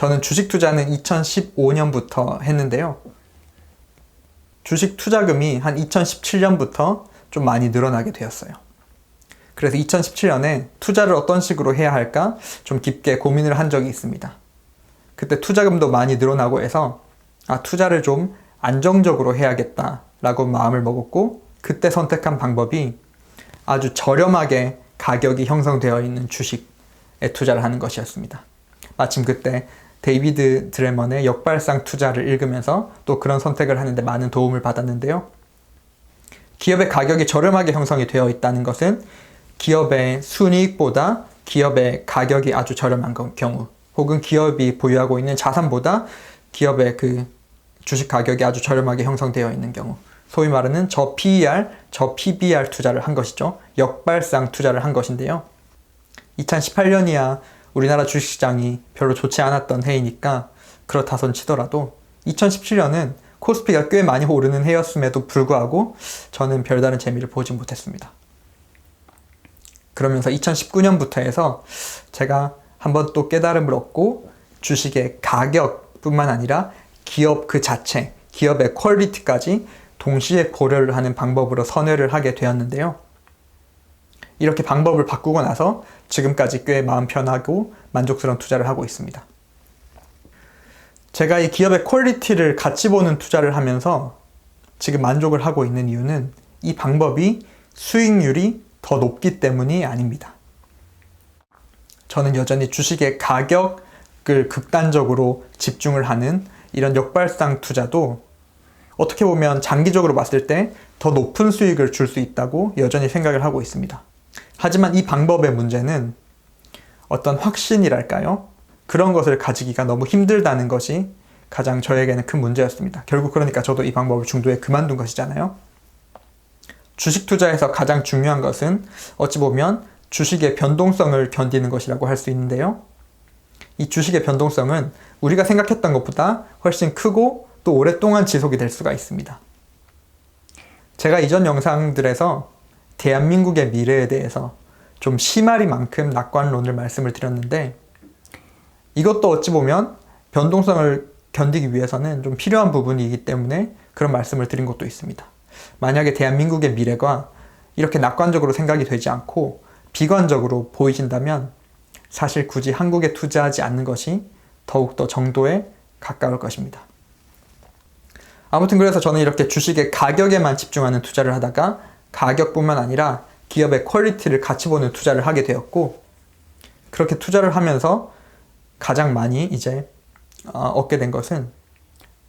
저는 주식 투자는 2015년부터 했는데요. 주식 투자금이 한 2017년부터 좀 많이 늘어나게 되었어요. 그래서 2017년에 투자를 어떤 식으로 해야 할까 좀 깊게 고민을 한 적이 있습니다. 그때 투자금도 많이 늘어나고 해서 투자를 좀 안정적으로 해야겠다라고 마음을 먹었고, 그때 선택한 방법이 아주 저렴하게 가격이 형성되어 있는 주식에 투자를 하는 것이었습니다. 마침 그때 데이비드 드레먼의 역발상 투자를 읽으면서 또 그런 선택을 하는데 많은 도움을 받았는데요. 기업의 가격이 저렴하게 형성이 되어 있다는 것은 기업의 순이익보다 기업의 가격이 아주 저렴한 경우, 혹은 기업이 보유하고 있는 자산보다 기업의 그 주식 가격이 아주 저렴하게 형성되어 있는 경우, 소위 말하는 저 PER, 저 PBR 투자를 한 것이죠. 역발상 투자를 한 것인데요. 2018년이야 우리나라 주식시장이 별로 좋지 않았던 해이니까 그렇다 손 치더라도 2017년은 코스피가 꽤 많이 오르는 해였음에도 불구하고 저는 별다른 재미를 보지 못했습니다. 그러면서 2019년부터 해서 제가 한번 또 깨달음을 얻고 주식의 가격뿐만 아니라 기업 그 자체, 기업의 퀄리티까지 동시에 고려를 하는 방법으로 선회를 하게 되었는데요. 이렇게 방법을 바꾸고 나서 지금까지 꽤 마음 편하고 만족스러운 투자를 하고 있습니다. 제가 이 기업의 퀄리티를 같이 보는 투자를 하면서 지금 만족을 하고 있는 이유는 이 방법이 수익률이 더 높기 때문이 아닙니다. 저는 여전히 주식의 가격을 극단적으로 집중을 하는 이런 역발상 투자도 어떻게 보면 장기적으로 봤을 때 더 높은 수익을 줄 수 있다고 여전히 생각을 하고 있습니다. 하지만 이 방법의 문제는 어떤 확신이랄까요? 그런 것을 가지기가 너무 힘들다는 것이 가장 저에게는 큰 문제였습니다. 결국 그러니까 저도 이 방법을 중도에 그만둔 것이잖아요. 주식 투자에서 가장 중요한 것은 어찌 보면 주식의 변동성을 견디는 것이라고 할 수 있는데요. 이 주식의 변동성은 우리가 생각했던 것보다 훨씬 크고 또 오랫동안 지속이 될 수가 있습니다. 제가 이전 영상들에서 대한민국의 미래에 대해서 좀 심하리만큼 낙관론을 말씀을 드렸는데, 이것도 어찌 보면 변동성을 견디기 위해서는 좀 필요한 부분이기 때문에 그런 말씀을 드린 것도 있습니다. 만약에 대한민국의 미래가 이렇게 낙관적으로 생각이 되지 않고 비관적으로 보이신다면 사실 굳이 한국에 투자하지 않는 것이 더욱더 정도에 가까울 것입니다. 아무튼 그래서 저는 이렇게 주식의 가격에만 집중하는 투자를 하다가 가격뿐만 아니라 기업의 퀄리티를 같이 보는 투자를 하게 되었고, 그렇게 투자를 하면서 가장 많이 이제 얻게 된 것은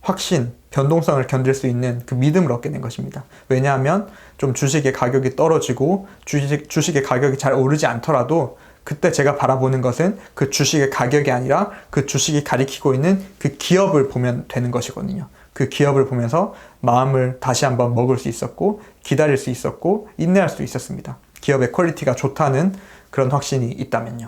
확신, 변동성을 견딜 수 있는 그 믿음을 얻게 된 것입니다. 왜냐하면 좀 주식의 가격이 떨어지고 주식의 가격이 잘 오르지 않더라도 그때 제가 바라보는 것은 그 주식의 가격이 아니라 그 주식이 가리키고 있는 그 기업을 보면 되는 것이거든요. 그 기업을 보면서 마음을 다시 한번 먹을 수 있었고, 기다릴 수 있었고, 인내할 수 있었습니다. 기업의 퀄리티가 좋다는 그런 확신이 있다면요.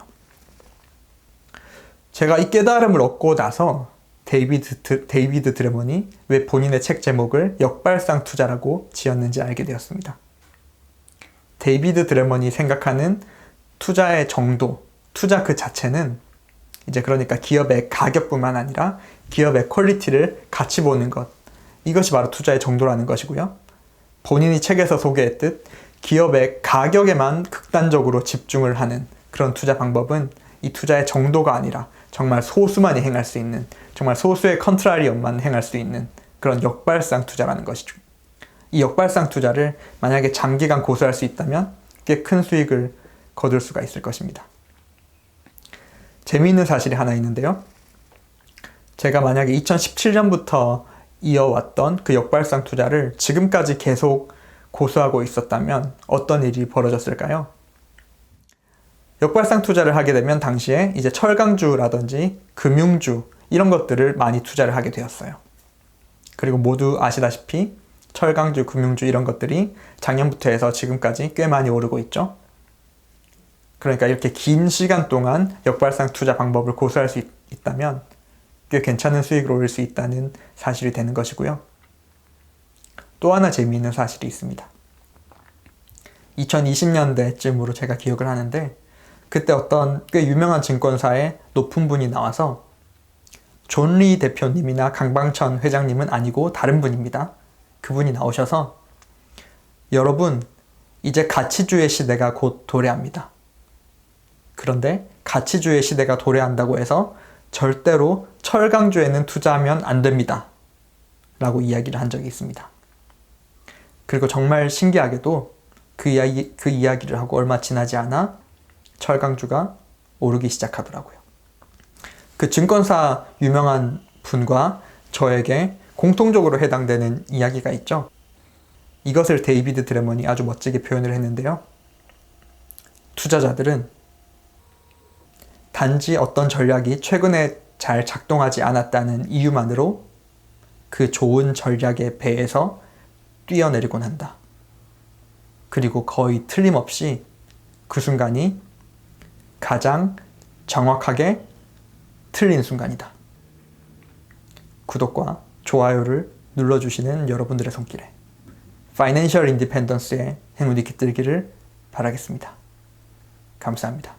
제가 이 깨달음을 얻고 나서 데이비드 드레먼이 왜 본인의 책 제목을 역발상 투자라고 지었는지 알게 되었습니다. 데이비드 드레먼이 생각하는 투자의 정도, 투자 그 자체는 이제 그러니까 기업의 가격뿐만 아니라 기업의 퀄리티를 같이 보는 것, 이것이 바로 투자의 정도라는 것이고요. 본인이 책에서 소개했듯 기업의 가격에만 극단적으로 집중을 하는 그런 투자 방법은 이 투자의 정도가 아니라 정말 소수만이 행할 수 있는, 정말 소수의 컨트라리언만 행할 수 있는 그런 역발상 투자라는 것이죠. 이 역발상 투자를 만약에 장기간 고수할 수 있다면 꽤 큰 수익을 거둘 수가 있을 것입니다. 재미있는 사실이 하나 있는데요. 제가 만약에 2017년부터 이어왔던 그 역발상 투자를 지금까지 계속 고수하고 있었다면 어떤 일이 벌어졌을까요? 역발상 투자를 하게 되면 당시에 이제 철강주라든지 금융주 이런 것들을 많이 투자를 하게 되었어요. 그리고 모두 아시다시피 철강주, 금융주 이런 것들이 작년부터 해서 지금까지 꽤 많이 오르고 있죠. 그러니까 이렇게 긴 시간 동안 역발상 투자 방법을 고수할 수 있다면 꽤 괜찮은 수익을 올릴 수 있다는 사실이 되는 것이고요. 또 하나 재미있는 사실이 있습니다. 2020년대쯤으로 제가 기억을 하는데, 그때 어떤 꽤 유명한 증권사의 높은 분이 나와서 존 리 대표님이나 강방천 회장님은 아니고 다른 분입니다. 그분이 나오셔서 여러분, 이제 가치주의 시대가 곧 도래합니다. 그런데 가치주의 시대가 도래한다고 해서 절대로 철강주에는 투자하면 안 됩니다. 라고 이야기를 한 적이 있습니다. 그리고 정말 신기하게도 그 이야기를 하고 얼마 지나지 않아 철강주가 오르기 시작하더라고요. 그 증권사 유명한 분과 저에게 공통적으로 해당되는 이야기가 있죠. 이것을 데이비드 드래먼이 아주 멋지게 표현을 했는데요. 투자자들은 단지 어떤 전략이 최근에 잘 작동하지 않았다는 이유만으로 그 좋은 전략의 배에서 뛰어내리곤 한다. 그리고 거의 틀림없이 그 순간이 가장 정확하게 틀린 순간이다. 구독과 좋아요를 눌러주시는 여러분들의 손길에 파이낸셜 인디펜던스의 행운이 깃들기를 바라겠습니다. 감사합니다.